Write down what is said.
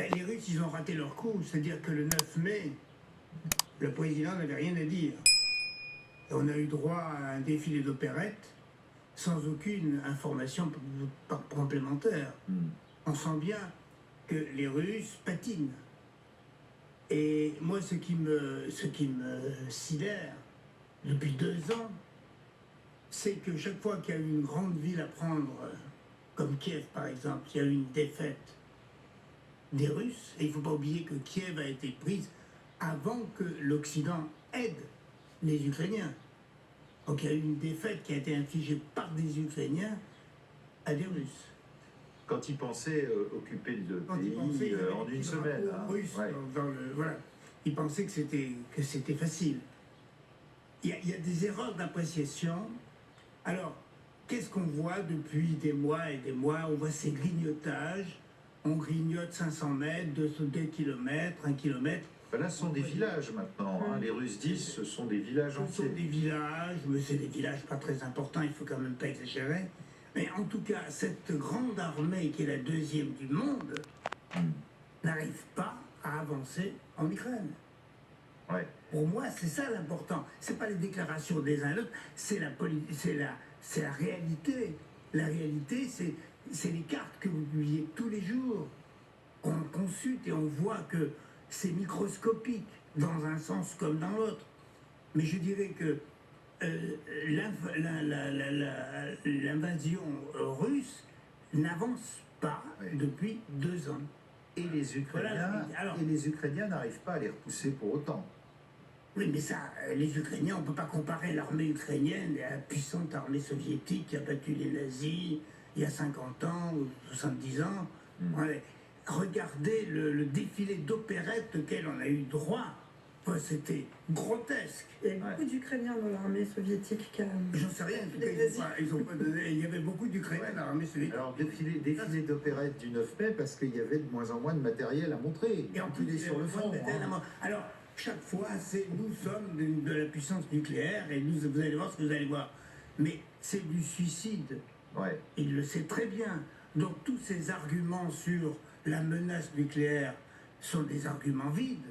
Ben, les Russes, ils ont raté leur coup. C'est-à-dire que le 9 mai, le président n'avait rien à dire. Et on a eu droit à un défilé d'opérette sans aucune information complémentaire. On sent bien que les Russes patinent. Et moi, ce qui me sidère depuis 2 ans, c'est que chaque fois qu'il y a eu une grande ville à prendre, comme Kiev par exemple, il y a eu une défaite des Russes, et il ne faut pas oublier que Kiev a été prise avant que l'Occident aide les Ukrainiens. Donc il y a eu une défaite qui a été infligée par des Ukrainiens à des Russes. Quand ils pensaient occuper le pays en une semaine. Russe, Ouais. Voilà. Ils pensaient que c'était facile. Il y a des erreurs d'appréciation. Alors, qu'est-ce qu'on voit depuis des mois et des mois? On voit ces grignotages. On grignote 500 mètres, 2 km, 1 km. Ben là, ce sont des villages maintenant. Hein. Les Russes disent ce sont des villages entiers. Ce sont des villages, mais c'est des villages pas très importants, il faut quand même pas exagérer. Mais en tout cas, cette grande armée qui est la deuxième du monde n'arrive pas à avancer en Ukraine. Ouais. Pour moi, c'est ça l'important. C'est pas les déclarations des uns et des autres, c'est la réalité. La réalité, c'est les cartes que vous publiez tous les jours. On consulte et on voit que c'est microscopique dans un sens comme dans l'autre. Mais je dirais que l'invasion russe n'avance pas depuis 2 ans. Et les Ukrainiens n'arrivent pas à les repousser pour autant. Oui, mais ça, les Ukrainiens, on ne peut pas comparer l'armée ukrainienne à la puissante armée soviétique qui a battu les nazis il y a 50 ans ou 70 ans. Ouais. Regardez le défilé d'opérettes auquel on a eu droit. Ouais, c'était grotesque. Il y a beaucoup d'Ukrainiens dans l'armée soviétique qui a... J'en sais rien, en tout cas, ils ont pas donné. Il y avait beaucoup d'Ukrainiens dans l'armée soviétique. Alors, défilé d'opérette du 9 mai, parce qu'il y avait de moins en moins de matériel à montrer. Et en plus, il est sur le front. Alors, chaque fois, c'est nous sommes de la puissance nucléaire et vous allez voir ce que vous allez voir. Mais c'est du suicide. Ouais. Il le sait très bien. Donc tous ces arguments sur la menace nucléaire sont des arguments vides.